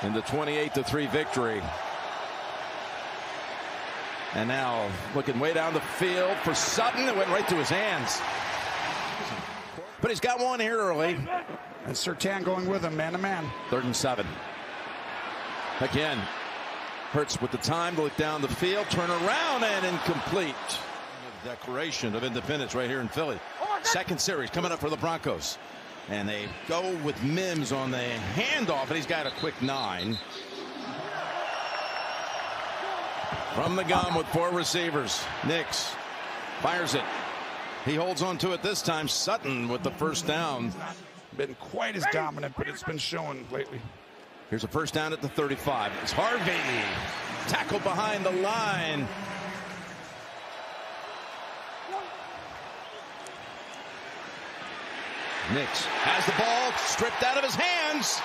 in the 28-3 victory. And now looking way down the field for Sutton. It went right to his hands. But he's got one here early. And Surtain going with him, man to man. 3rd and 7. Again, Hurts with the time to look down the field, turn around, and incomplete. Declaration of independence right here in Philly. Second series coming up for the Broncos. And they go with Mims on the handoff, and he's got a quick 9. From the gun with 4 receivers. Nix fires it. He holds on to it this time. Sutton with the first down. Been quite as dominant, but it's been showing lately. Here's a first down at the 35. It's Harvey. Tackled behind the line. Nix has the ball stripped out of his hands.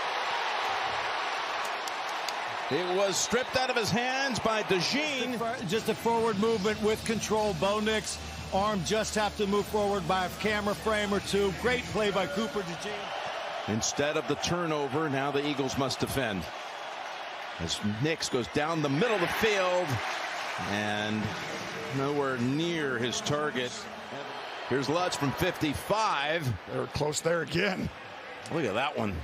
It was stripped out of his hands by DeJean. Just a forward movement with control. Bo Nix, arm just have to move forward by a camera frame or two. Great play by Cooper DeJean. Instead of the turnover, now the Eagles must defend. As Nix goes down the middle of the field and nowhere near his target. Here's Lutz from 55. They were close there again. Look at that one.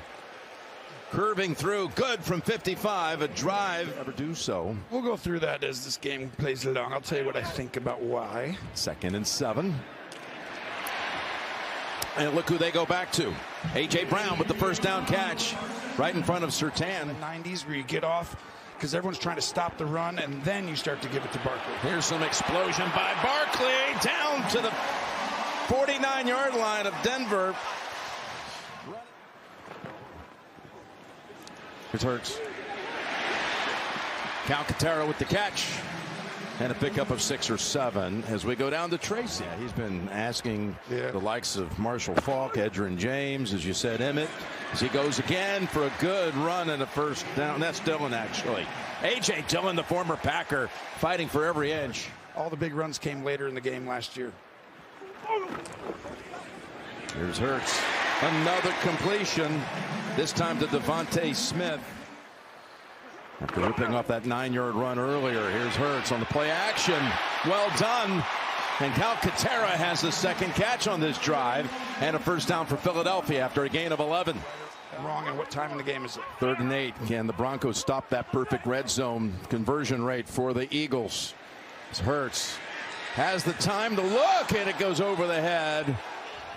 Curving through, good from 55. A drive, ever do so. We'll go through that as this game plays along. I'll tell you what I think about why. 2nd and 7. And look who they go back to. A.J. Brown with the first down catch right in front of Surtain. The 90s where you get off because everyone's trying to stop the run, and then you start to give it to Barkley. Here's some explosion by Barkley down to the 49-yard line of Denver. Here's Hurts. Calcaterra with the catch. And a pickup of 6 or 7 as we go down to Tracy. Yeah, he's been asking the likes of Marshall Faulk, Edgerrin James, as you said, Emmett, as he goes again for a good run and a first down. That's Dillon, actually. A.J. Dillon, the former Packer, fighting for every inch. All the big runs came later in the game last year. Here's Hurts. Another completion, this time to Devontae Smith. After ripping off that 9-yard run earlier, here's Hurts on the play action. Well done. And Calcaterra has the second catch on this drive and a first down for Philadelphia after a gain of 11. Wrong, and what time in the game is it? 3rd and 8. Can the Broncos stop that perfect red zone conversion rate for the Eagles? As Hurts has the time to look, and it goes over the head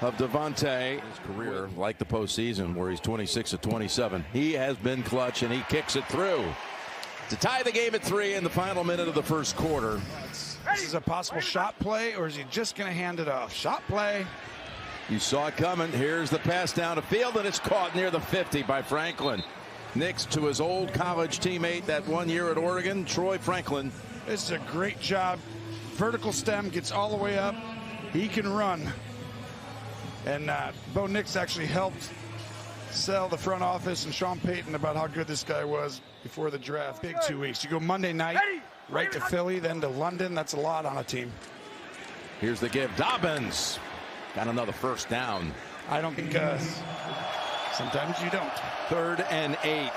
of Devontae. His career, like the postseason, where he's 26 of 27. He has been clutch, and he kicks it through to tie the game at 3 in the final minute of the first quarter. This is a possible shot play, or is he just going to hand it off? Shot play. You saw it coming. Here's the pass down the field, and it's caught near the 50 by Franklin. Nix to his old college teammate that 1 year at Oregon, Troy Franklin. This is a great job. Vertical stem, gets all the way up. He can run. And Bo Nix actually helped sell the front office and Sean Payton about how good this guy was before the draft. Big 2 weeks. You go Monday night, right to Philly, then to London. That's a lot on a team. Here's the give. Dobbins got another first down. I don't think sometimes you don't. 3rd and 8.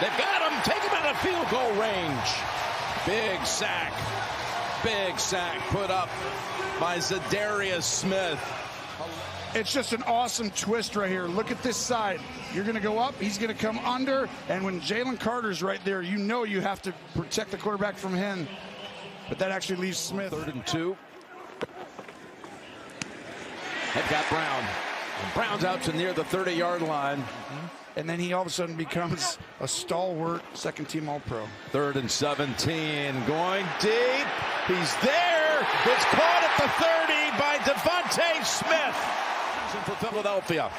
They've got him. Take him out of field goal range. Big sack put up by Zadarius Smith. It's just an awesome twist right here. Look at this side. You're going to go up, he's going to come under, and when Jalen Carter's right there, you know you have to protect the quarterback from him. But that actually leaves Smith. 3rd and 2. They've got Brown. Brown's out to near the 30-yard line. And then he all of a sudden becomes a stalwart second-team All-Pro. 3rd and 17, going deep. He's there. It's caught at the 30 by Devontae Smith for Philadelphia.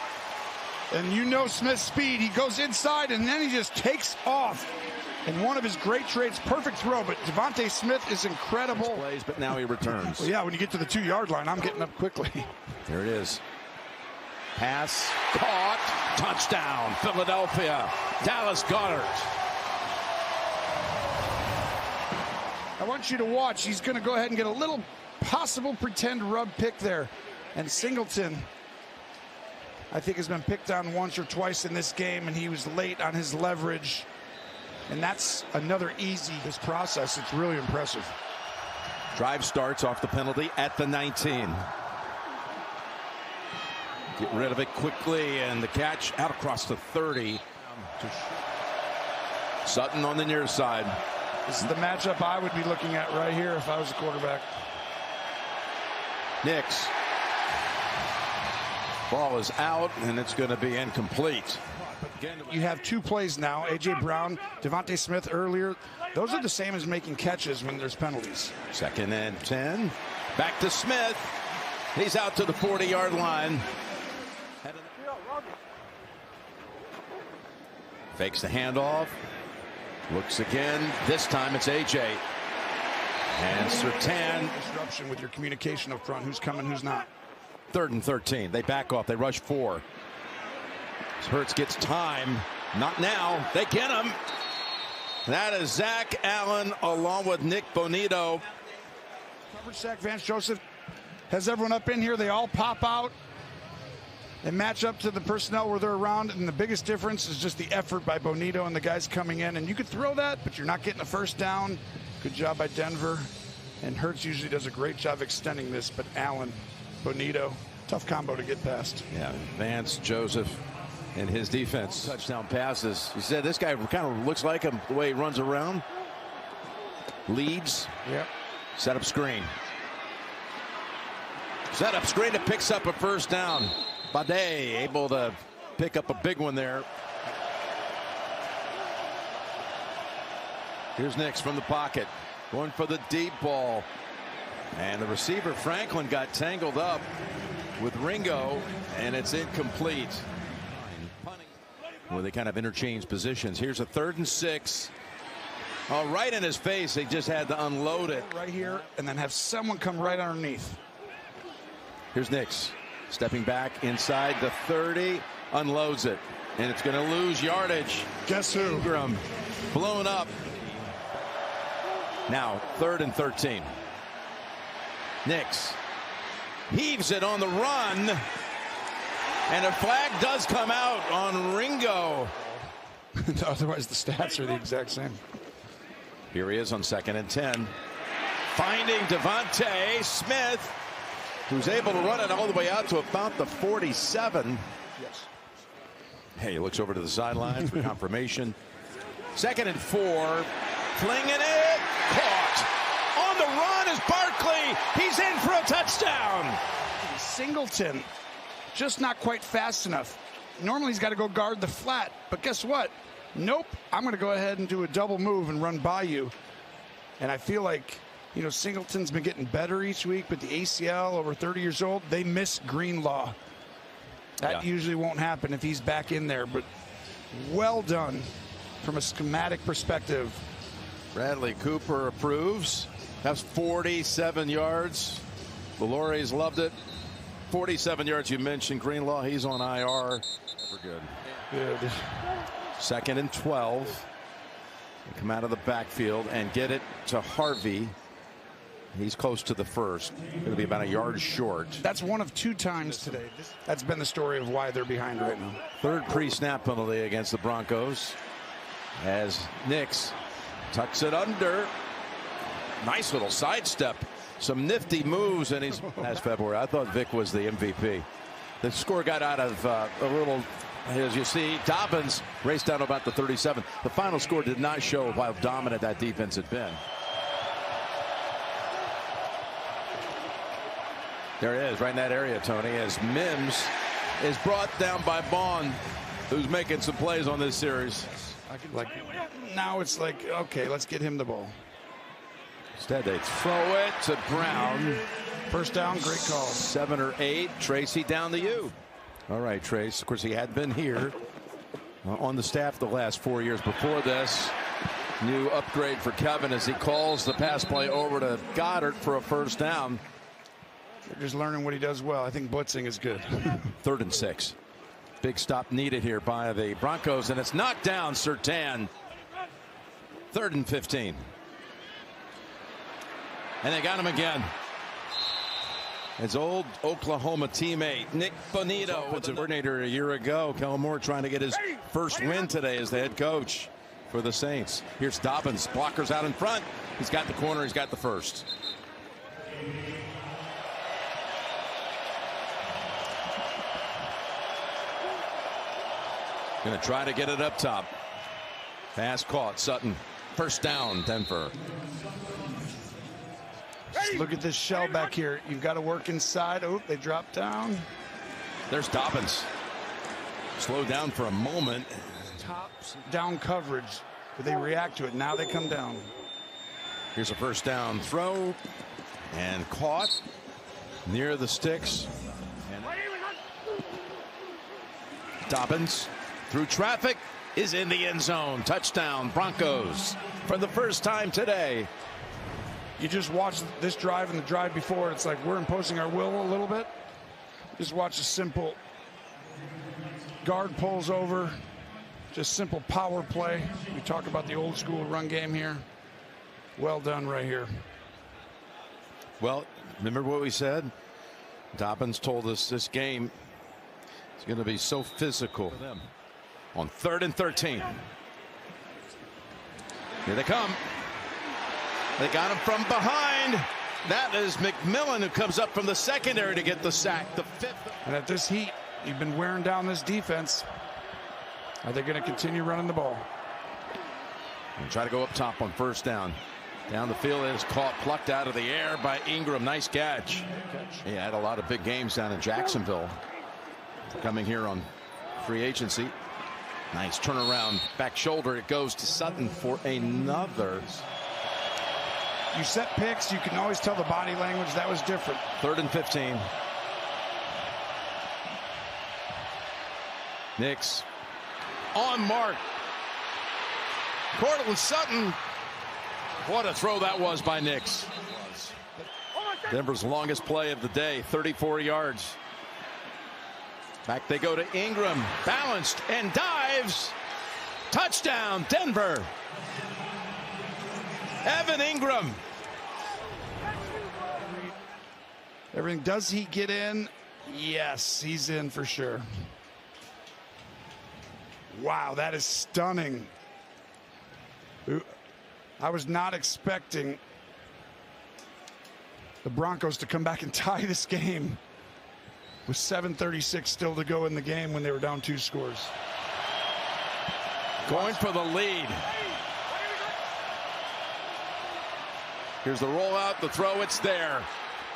And you know Smith's speed. He goes inside, and then he just takes off. And one of his great traits, perfect throw, but Devontae Smith is incredible. Plays, but now he returns. Well, yeah, when you get to the 2-yard line, I'm getting up quickly. There it is. Pass caught, touchdown, Philadelphia. Dallas Goedert. I want you to watch. He's going to go ahead and get a little possible pretend rub pick there. And Singleton, I think, has been picked on once or twice in this game, and he was late on his leverage. And that's another easy this process. It's really impressive. Drive starts off the penalty at the 19. Get rid of it quickly, and the catch out across the 30. Sutton on the near side. This is the matchup I would be looking at right here if I was a quarterback. Nix. Ball is out, and it's going to be incomplete. You have two plays now. A.J. Brown, Devontae Smith earlier. Those are the same as making catches when there's penalties. 2nd and 10. Back to Smith. He's out to the 40-yard line. Fakes the handoff. Looks again. This time it's A.J. And Surtain. Disruption with your communication up front. Who's coming, who's not. 3rd and 13. They back off. They rush 4. Hurts gets time. Not now. They get him. That is Zach Allen along with Nick Bonito. Coverage sack. Vance Joseph has everyone up in here. They all pop out and match up to the personnel where they're around. And the biggest difference is just the effort by Bonito and the guys coming in. And you could throw that, but you're not getting a first down. Good job by Denver. And Hurts usually does a great job extending this, but Allen, Bonito, tough combo to get past. Yeah, Vance Joseph and his defense. Touchdown passes. He said this guy kind of looks like him the way he runs around. Leads. Yep. Set up screen. Set up screen. It picks up a first down. Bade able to pick up a big one there. Here's Nix from the pocket. Going for the deep ball. And the receiver Franklin got tangled up with Ringo, and it's incomplete. Well, they kind of interchange positions. Here's a 3rd and 6. Oh, right in his face. They just had to unload it. Right here, and then have someone come right underneath. Here's Nix. Stepping back inside the 30. Unloads it. And it's going to lose yardage. Guess who? Ingram blown up. Now 3rd and 13. Nix heaves it on the run. And a flag does come out on Ringo. Otherwise, the stats are the exact same. Here he is on 2nd and 10. Finding Devontae Smith, who's able to run it all the way out to about the 47. Yes. Hey, he looks over to the sideline for confirmation. 2nd and 4. Flinging it. Caught. On the run is Barkley. He's in for a touchdown. Singleton. Just not quite fast enough. Normally he's got to go guard the flat, but guess what? Nope. I'm going to go ahead and do a double move and run by you. And I feel like, you know, Singleton's been getting better each week, but the ACL, over 30 years old, they miss Greenlaw. That usually won't happen if he's back in there, but well done from a schematic perspective. Bradley Cooper approves. That's 47 yards. Valori's loved it. 47 yards. You mentioned Greenlaw. He's on IR. Never good. Good. 2nd and 12. They come out of the backfield and get it to Harvey. He's close to the 1st. Going to be about a yard short. That's one of 2 times today. That's been the story of why they're behind right now. 3rd pre-snap penalty against the Broncos. As Nix tucks it under. Nice little sidestep. Some nifty moves, and he's last February. I thought Vic was the MVP. The score got out of a little, as you see, Dobbins raced down about the 37. The final score did not show how dominant that defense had been. There it is, right in that area, Tony, as Mims is brought down by Bond, who's making some plays on this series. Now it's like, okay, let's get him the ball. Instead, they throw it to Brown. First down, great call. 7 or 8. Tracy down to you. All right, Trace. Of course, he had been here on the staff the last 4 years before this. New upgrade for Kevin as he calls the pass play over to Goddard for a first down. They're just learning what he does well. I think blitzing is good. 3rd and 6. Big stop needed here by the Broncos, and it's knocked down. Surtain. 3rd and 15. And they got him again. His old Oklahoma teammate, Nick Bonito, was a coordinator a year ago. Kellen Moore trying to get his first win today as the head coach for the Saints. Here's Dobbins, blockers out in front. He's got the corner, he's got the first. Gonna try to get it up top. Pass caught, Sutton. First down, Denver. Look at this shell back here. You've got to work inside. Oh, they dropped down. There's Dobbins. Slowed down for a moment. Top down coverage. But they react to it. Now they come down. Here's a first down throw. And caught near the sticks. And Dobbins through traffic is in the end zone. Touchdown, Broncos for the first time today. You just watch this drive and the drive before. It's like we're imposing our will a little bit. Just watch a simple guard pulls over. Just simple power play. We talk about the old school run game here. Well done right here. Well, remember what we said? Dobbins told us this game is going to be so physical. For them. On 3rd and 13. Here they come. They got him from behind. That is McMillan, who comes up from the secondary to get the sack. The 5th. And at this heat, you've been wearing down this defense. Are they going to continue running the ball? And try to go up top on first down. Down the field, it is caught, plucked out of the air by Ingram. Nice catch. He had a lot of big games down in Jacksonville. Coming here on free agency. Nice turnaround, back shoulder. It goes to Sutton for another. You set picks, you can always tell the body language. That was different. 3rd and 15. Nix on mark. Cortland Sutton. What a throw that was by Nix. Denver's longest play of the day, 34 yards. Back they go to Ingram. Balanced and dives. Touchdown, Denver. Evan Ingram. Everything. Does he get in? Yes, he's in for sure. Wow, that is stunning. I was not expecting the Broncos to come back and tie this game with 7:36 still to go in the game when they were down 2 scores. Going for the lead. Here's the rollout, the throw, it's there.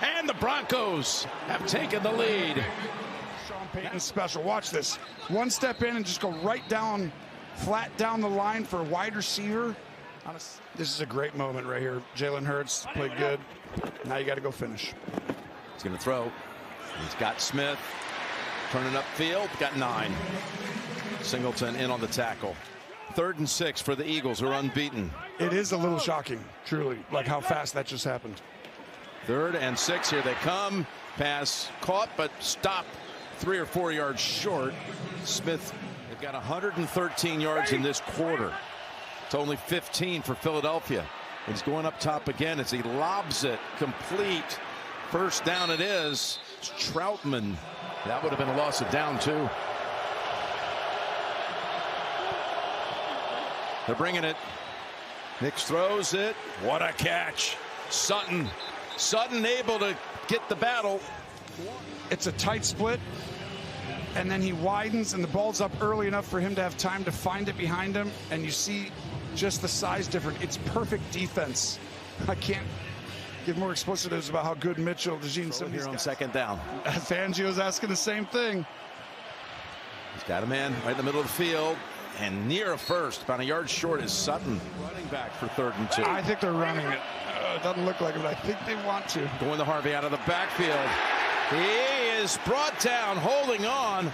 And the Broncos have taken the lead. Sean Payton's special. Watch this. One step in and just go right down, flat down the line for a wide receiver. This is a great moment right here. Jalen Hurts played good. Now you got to go finish. He's going to throw. He's got Smith turning upfield. Got 9. Singleton in on the tackle. 3rd and 6 for the Eagles, who are unbeaten. It is a little shocking, truly, like how fast that just happened. 3rd and 6. Here they come. Pass caught, but stopped 3 or 4 yards short. Smith, they've got 113 yards in this quarter. It's only 15 for Philadelphia. He's going up top again as he lobs it complete. First down it is. Troutman. That would have been a loss of down too. They're bringing it. Nix throws it. What a catch. Sutton able to get the battle. It's a tight split. And then he widens and the ball's up early enough for him to have time to find it behind him. And you see just the size difference. It's perfect defense. I can't give more explicitives about how good Mitchell, DeJean, some here on second down. Fangio's asking the same thing. He's got a man right in the middle of the field and near a first, about a yard short is Sutton. Running back for 3rd and 2. I think they're running it. It doesn't look like it, but I think they want to. Going to Harvey out of the backfield. He is brought down, holding on.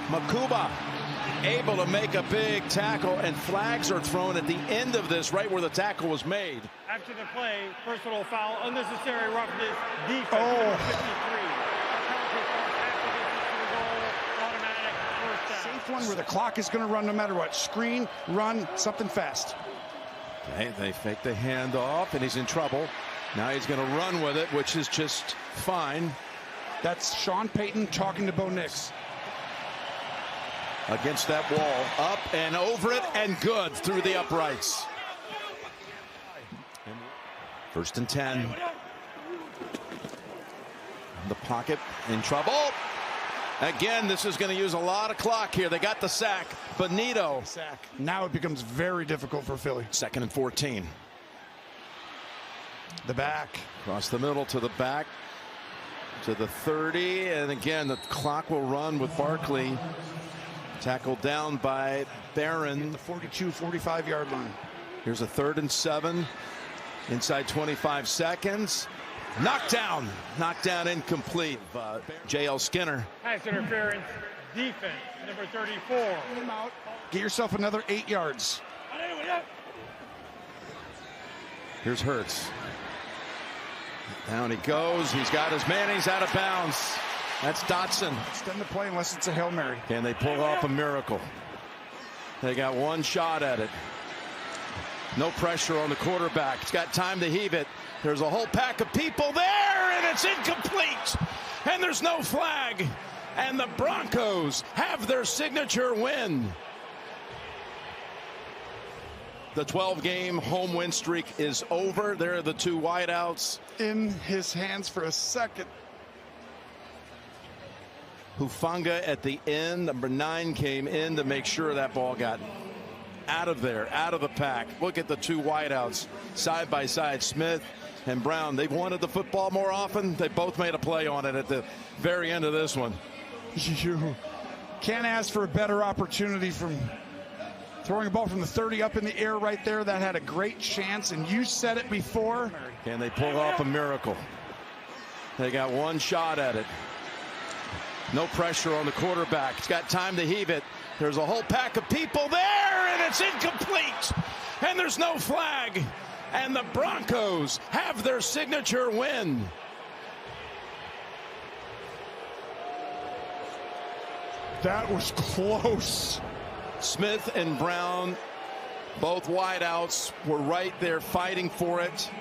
Makuba able to make a big tackle, and flags are thrown at the end of this, right where the tackle was made. After the play, personal foul, unnecessary roughness, defense, Oh. 53. Automatic first down. Safe one where the clock is going to run no matter what. Screen, run, something fast. They fake the handoff, and he's in trouble. Now he's going to run with it, which is just fine. That's Sean Payton talking to Bo Nix. Against that wall, up and over it, and good through the uprights. 1st and 10. The pocket in trouble. Again, this is going to use a lot of clock here. They got the sack. Benito. Now it becomes very difficult for Philly. 2nd and 14. The back. Across the middle to the back. To the 30. And again, the clock will run with Barkley. Tackled down by Barron. The 42, 45-yard line. Here's a 3rd and 7. Inside 25 seconds. Knocked down incomplete. J.L. Skinner. Pass interference, defense, number 34. Get yourself another 8 yards. Here's Hurts. Down he goes. He's got his man. He's out of bounds. That's Dotson. Extend the play unless it's a Hail Mary. Can they pull off a miracle? They got one shot at it. No pressure on the quarterback. He's got time to heave it. There's a whole pack of people there, and it's incomplete. And there's no flag. And the Broncos have their signature win. The 12-game home win streak is over. There are the two wideouts. In his hands for a second. Hufanga at the end, number 9, came in to make sure that ball got out of there, out of the pack. Look at the two wideouts side by side, Smith and Brown. They've wanted the football more often. They both made a play on it at the very end of this one. You can't ask for a better opportunity from throwing a ball from the 30 up in the air right there. That had a great chance, and you said it before. Can they pull off a miracle? They got one shot at it. No pressure on the quarterback. He's got time to heave it. There's a whole pack of people there, and it's incomplete. And there's no flag. And the Broncos have their signature win. That was close. Smith and Brown, both wideouts, were right there fighting for it.